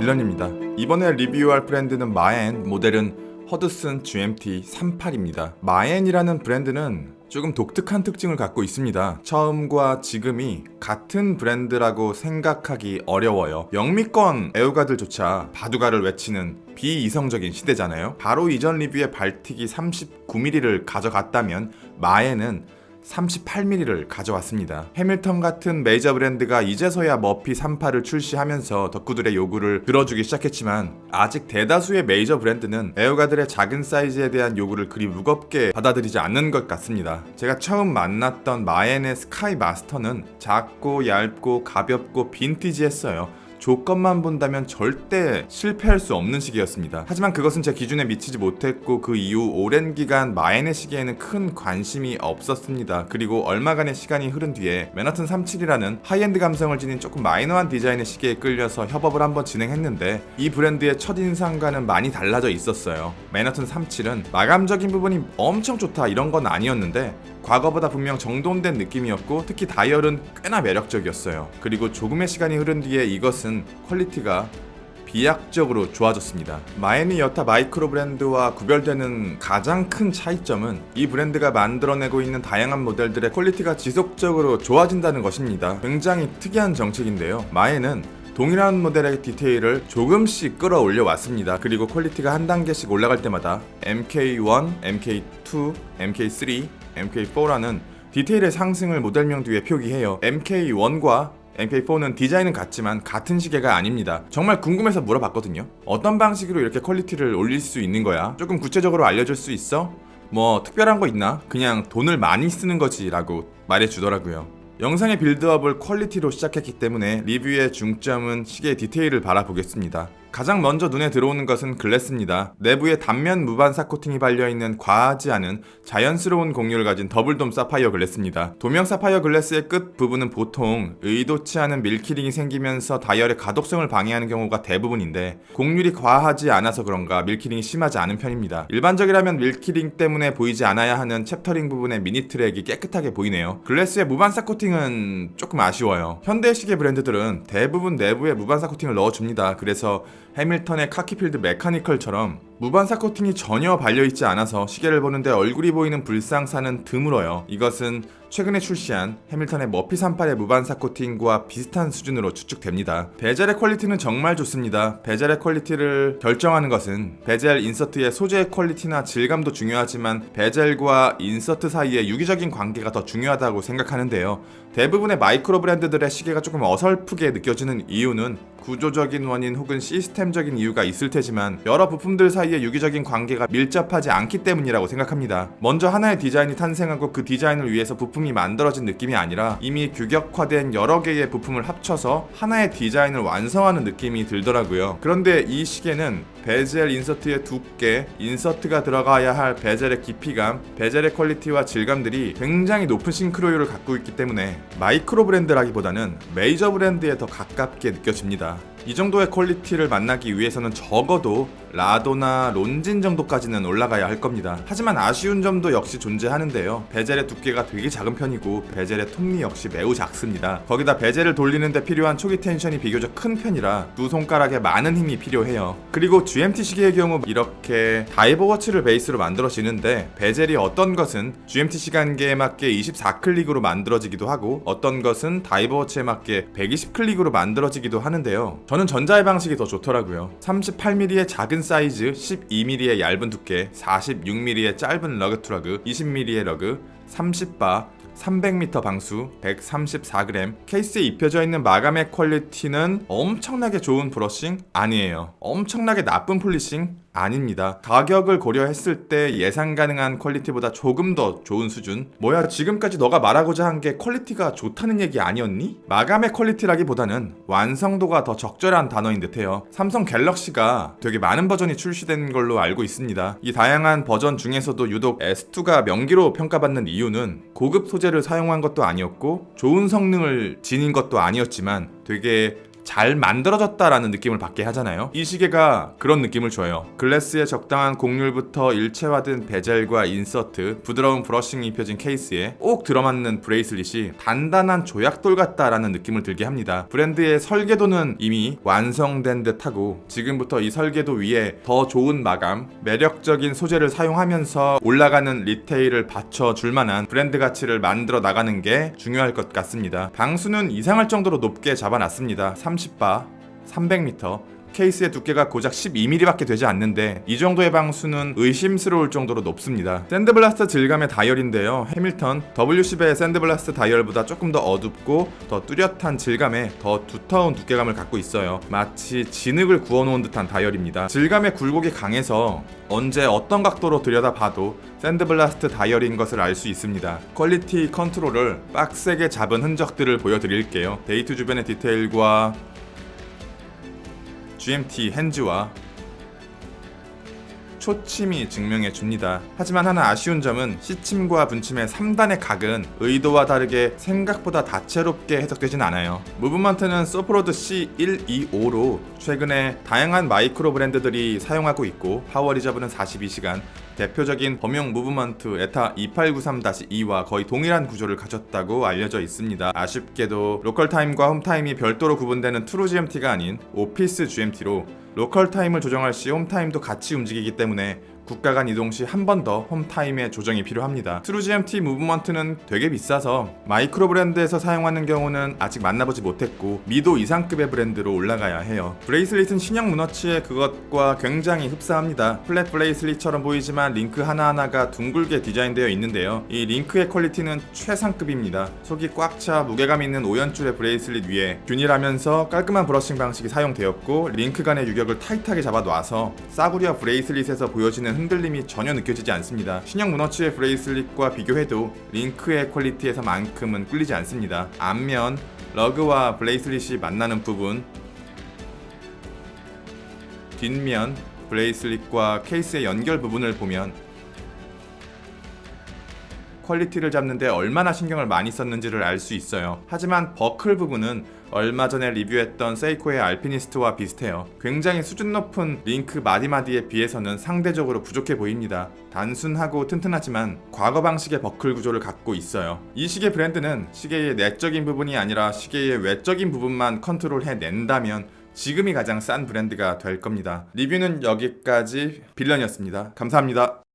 딜런입니다. 이번에 리뷰할 브랜드는 마엔, 모델은 허드슨 GMT 38입니다. 마엔이라는 브랜드는 조금 독특한 특징을 갖고 있습니다. 처음과 지금이 같은 브랜드라고 생각하기 어려워요. 영미권 애호가들조차 바두가를 외치는 비이성적인 시대잖아요. 바로 이전 리뷰의 발틱이 39mm를 가져갔다면 마엔은 38mm를 가져왔습니다. 해밀턴 같은 메이저 브랜드가 이제서야 머피 38을 출시하면서 덕후들의 요구를 들어주기 시작했지만 아직 대다수의 메이저 브랜드는 애호가들의 작은 사이즈에 대한 요구를 그리 무겁게 받아들이지 않는 것 같습니다. 제가 처음 만났던 마엔의 스카이 마스터는 작고 얇고 가볍고 빈티지했어요. 조건만 본다면 절대 실패할 수 없는 시계였습니다. 하지만 그것은 제 기준에 미치지 못했고 그 이후 오랜 기간 마엔의 시계에는 큰 관심이 없었습니다. 그리고 얼마간의 시간이 흐른 뒤에 맨하튼 37이라는 하이엔드 감성을 지닌 조금 마이너한 디자인의 시계에 끌려서 협업을 한번 진행했는데 이 브랜드의 첫인상과는 많이 달라져 있었어요. 맨하튼 37은 마감적인 부분이 엄청 좋다 이런 건 아니었는데 과거보다 분명 정돈된 느낌이었고 특히 다이얼은 꽤나 매력적이었어요. 그리고 조금의 시간이 흐른 뒤에 이것은 퀄리티가 비약적으로 좋아졌습니다. 마엔이 여타 마이크로 브랜드와 구별되는 가장 큰 차이점은 이 브랜드가 만들어내고 있는 다양한 모델들의 퀄리티가 지속적으로 좋아진다는 것입니다. 굉장히 특이한 정책인데요. 마엔은 동일한 모델의 디테일을 조금씩 끌어올려 왔습니다. 그리고 퀄리티가 한 단계씩 올라갈 때마다 MK1, MK2, MK3, MK4라는 디테일의 상승을 모델명 뒤에 표기해요. MK1과 MK4는 디자인은 같지만 같은 시계가 아닙니다. 정말 궁금해서 물어봤거든요. 어떤 방식으로 이렇게 퀄리티를 올릴 수 있는 거야? 조금 구체적으로 알려줄 수 있어? 뭐 특별한 거 있나? 그냥 돈을 많이 쓰는 거지 라고 말해주더라고요. 영상의 빌드업을 퀄리티로 시작했기 때문에 리뷰의 중점은 시계의 디테일을 바라보겠습니다. 가장 먼저 눈에 들어오는 것은 글래스입니다. 내부에 단면 무반사 코팅이 발려있는 과하지 않은 자연스러운 곡률을 가진 더블돔 사파이어 글래스입니다. 도명 사파이어 글래스의 끝 부분은 보통 의도치 않은 밀키링이 생기면서 다이얼의 가독성을 방해하는 경우가 대부분인데 곡률이 과하지 않아서 그런가 밀키링이 심하지 않은 편입니다. 일반적이라면 밀키링 때문에 보이지 않아야 하는 챕터링 부분의 미니 트랙이 깨끗하게 보이네요. 글래스의 무반사 코팅은 조금 아쉬워요. 현대 시계 브랜드들은 대부분 내부에 무반사 코팅을 넣어줍니다. 그래서 해밀턴의 카키필드 메카니컬처럼 무반사 코팅이 전혀 발려있지 않아서 시계를 보는데 얼굴이 보이는 불상사는 드물어요. 이것은 최근에 출시한 해밀턴의 머피 38의 무반사 코팅과 비슷한 수준으로 추측됩니다. 베젤의 퀄리티는 정말 좋습니다. 베젤의 퀄리티를 결정하는 것은 베젤 인서트의 소재의 퀄리티나 질감도 중요하지만 베젤과 인서트 사이의 유기적인 관계가 더 중요하다고 생각하는데요. 대부분의 마이크로 브랜드들의 시계가 조금 어설프게 느껴지는 이유는 구조적인 원인 혹은 시스템적인 이유가 있을 테지만 여러 부품들 사이의 유기적인 관계가 밀접하지 않기 때문이라고 생각합니다. 먼저 하나의 디자인이 탄생하고 그 디자인을 위해서 부품이 만들어진 느낌이 아니라 이미 규격화된 여러 개의 부품을 합쳐서 하나의 디자인을 완성하는 느낌이 들더라고요. 그런데 이 시계는 베젤 인서트의 두께, 인서트가 들어가야 할 베젤의 깊이감, 베젤의 퀄리티와 질감들이 굉장히 높은 싱크로율을 갖고 있기 때문에 마이크로 브랜드라기보다는 메이저 브랜드에 더 가깝게 느껴집니다. 이 정도의 퀄리티를 만나기 위해서는 적어도 라도나 론진 정도까지는 올라가야 할 겁니다. 하지만 아쉬운 점도 역시 존재하는데요. 베젤의 두께가 되게 작은 편이고 베젤의 톱니 역시 매우 작습니다. 거기다 베젤을 돌리는데 필요한 초기 텐션이 비교적 큰 편이라 두 손가락에 많은 힘이 필요해요. 그리고 GMT 시계의 경우 이렇게 다이버워치를 베이스로 만들어지는데 베젤이 어떤 것은 GMT 시간계에 맞게 24클릭으로 만들어지기도 하고 어떤 것은 다이버워치에 맞게 120클릭으로 만들어지기도 하는데요. 저는 전자의 방식이 더 좋더라고요. 38mm의 작은 사이즈, 12mm의 얇은 두께, 46mm의 짧은 러그 투러그, 20mm의 러그, 30바, 300m 방수, 134g, 케이스에 입혀져 있는 마감의 퀄리티는 엄청나게 좋은 브러싱? 아니에요. 엄청나게 나쁜 폴리싱? 아닙니다. 가격을 고려했을 때 예상 가능한 퀄리티보다 조금 더 좋은 수준? 뭐야, 지금까지 너가 말하고자 한 게 퀄리티가 좋다는 얘기 아니었니? 마감의 퀄리티라기보다는 완성도가 더 적절한 단어인 듯해요. 삼성 갤럭시가 되게 많은 버전이 출시된 걸로 알고 있습니다. 이 다양한 버전 중에서도 유독 S2가 명기로 평가받는 이유는 고급 소재를 사용한 것도 아니었고 좋은 성능을 지닌 것도 아니었지만 되게 잘 만들어졌다라는 느낌을 받게 하잖아요. 이 시계가 그런 느낌을 줘요. 글래스의 적당한 곡률부터 일체화된 베젤과 인서트, 부드러운 브러싱이 입혀진 케이스에 꼭 들어맞는 브레이슬릿이 단단한 조약돌 같다라는 느낌을 들게 합니다. 브랜드의 설계도는 이미 완성된 듯하고 지금부터 이 설계도 위에 더 좋은 마감, 매력적인 소재를 사용하면서 올라가는 리테일을 받쳐줄 만한 브랜드 가치를 만들어 나가는 게 중요할 것 같습니다. 방수는 이상할 정도로 높게 잡아놨습니다. 30바, 300m, 케이스의 두께가 고작 12mm밖에 되지 않는데 이 정도의 방수는 의심스러울 정도로 높습니다. 샌드블라스트 질감의 다이얼인데요. 해밀턴 W10의 샌드블라스트 다이얼보다 조금 더 어둡고 더 뚜렷한 질감에 더 두터운 두께감을 갖고 있어요. 마치 진흙을 구워놓은 듯한 다이얼입니다. 질감의 굴곡이 강해서 언제 어떤 각도로 들여다봐도 샌드블라스트 다이얼인 것을 알 수 있습니다. 퀄리티 컨트롤을 빡세게 잡은 흔적들을 보여드릴게요. 데이트 주변의 디테일과 GMT 핸즈와 초침이 증명해 줍니다. 하지만 하나 아쉬운 점은 시침과 분침의 3단의 각은 의도와 다르게 생각보다 다채롭게 해석되진 않아요. 무브먼트는 소프로드 C125로 최근에 다양한 마이크로 브랜드들이 사용하고 있고 파워 리저브는 42시간, 대표적인 범용 무브먼트 에타 2893-2와 거의 동일한 구조를 가졌다고 알려져 있습니다. 아쉽게도 로컬 타임과 홈 타임이 별도로 구분되는 트루 GMT가 아닌 오피스 GMT로 로컬 타임을 조정할 시 홈 타임도 같이 움직이기 때문에 국가 간 이동 시 한 번 더 홈 타임의 조정이 필요합니다. 트루 GMT 무브먼트는 되게 비싸서 마이크로 브랜드에서 사용하는 경우는 아직 만나보지 못했고 미도 이상급의 브랜드로 올라가야 해요. 브레이슬릿은 신형 문어치의 그것과 굉장히 흡사합니다. 플랫 브레이슬릿처럼 보이지만 링크 하나하나가 둥글게 디자인되어 있는데요. 이 링크의 퀄리티는 최상급입니다. 속이 꽉 차 무게감 있는 5연줄의 브레이슬릿 위에 균일하면서 깔끔한 브러싱 방식이 사용되었고 링크 간의 유격을 타이트하게 잡아놔서 싸구려 브레이슬릿에서 보여지는 흔들림이 전혀 느껴지지 않습니다. 신형 문어치의 브레이슬릿과 비교해도 링크의 퀄리티에서만큼은 꿀리지 않습니다. 앞면 러그와 브레이슬릿이 만나는 부분, 뒷면 브레이슬릿과 케이스의 연결 부분을 보면 퀄리티를 잡는데 얼마나 신경을 많이 썼는지를 알 수 있어요. 하지만 버클 부분은 얼마 전에 리뷰했던 세이코의 알피니스트와 비슷해요. 굉장히 수준 높은 링크 마디마디에 비해서는 상대적으로 부족해 보입니다. 단순하고 튼튼하지만 과거 방식의 버클 구조를 갖고 있어요. 이 시계 브랜드는 시계의 내적인 부분이 아니라 시계의 외적인 부분만 컨트롤해낸다면 지금이 가장 싼 브랜드가 될 겁니다. 리뷰는 여기까지. 빌런이었습니다. 감사합니다.